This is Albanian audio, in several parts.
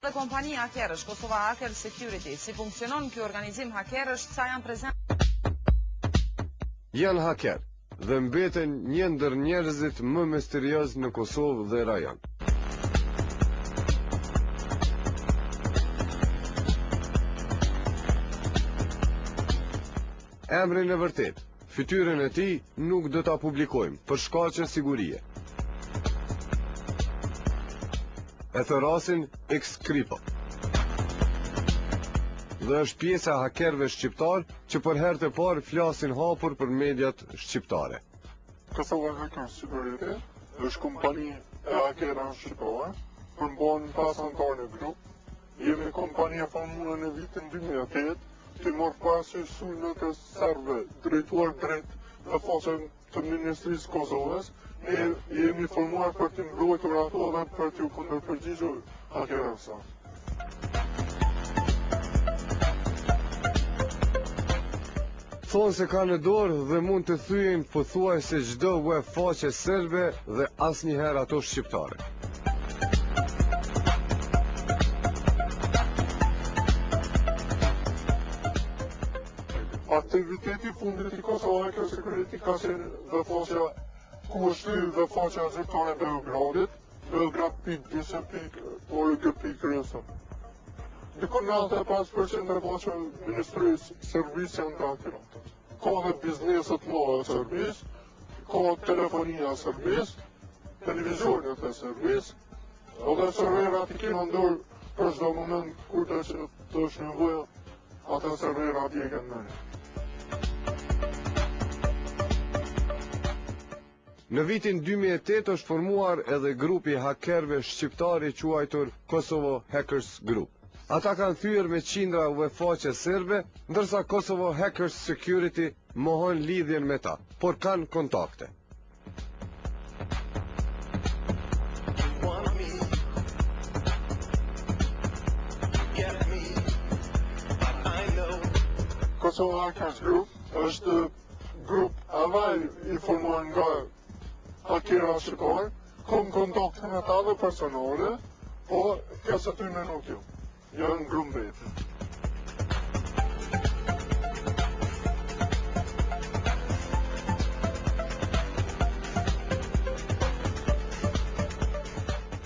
Dhe kompania hakerësh Kosova Hacker Security, si funksionon ky organizim hakerësh, sa janë prezent? Janë haker dhe mbeten një ndër njerëzit më misterios në Kosovë dhe rajon. Emrin e vërtet, fytyrën e tij nuk do ta publikojmë për shkaqe sigurie. E thërasin X-Kripo. Dhe është pjesa e hakerëve shqiptar që për herë të parë flasin hapur për mediat shqiptare. Kosova Hacker Security është kompani e hakerëve shqiptare, përmban 5 anëtar në grup. Jemi kompania e formuar në vitin 2008, të marrë parasysh sulme të serve drejtuar drejt në faqen të Ministrisë Kosovës. Ne jemi formuar për të mbrojtur ato dhe për të kundërpërgjigjur hakerëve. Thonë se ka në dorë dhe mund të thyen pothuajse çdo web faqe serbe dhe asnjëherë ato shqiptare. Aktiviteti fundit i Kosova Hacker Security ka qenë dhe faqja ku është hyrë dhe faqja zyrtare e Beogradit, Belgrad.bs.org.rs. Dikon 95% e faqeve Ministrisë Servisë janë të hakeruar. Ka dhe bizneset mëdha të servisë, ka telefonia e servisë, televizionet e servisë, edhe serverat I kena në dorë për çdo moment kur të është nevoja, ata serverat I kanë në. Në vitin 2008 është formuar edhe grupi hakerëve shqiptar I quajtur Kosovo Hackers Group. Ata kanë thyer me qindra webfaqe serbe, ndërsa Kosovo Hackers Security mohon lidhjen me ta, por kanë kontakte. Kosovo Hackers Group është grup avaj I formuar nga hakerëve shqiptar, kam kontakte me ta dhe personale, po kësa ty me nuk jo. Janë grup vetë.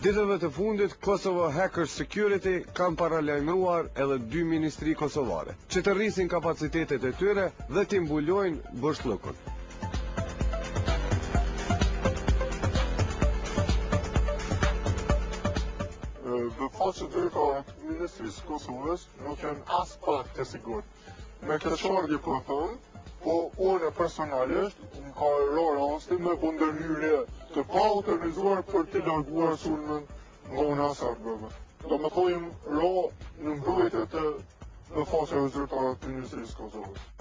Ditëve të fundit, Kosovo Hacker Security kanë paralajmëruar edhe 2 ministri kosovare, që të rrisin kapacitetet e tyre dhe t'i mbulojnë bështllëkun. Dhe faqet drejtare të Ministrisë Kosovës nuk janë as pak të sigurt. Me këtë çfarë po them, po unë personalisht më ka rënë rasti me ndërhyrje të paautorizuar për të larguar sulmen nga una serbëve. Domethënë në mbrojtje të faqeve zyrtare të Ministrisë Kosovës.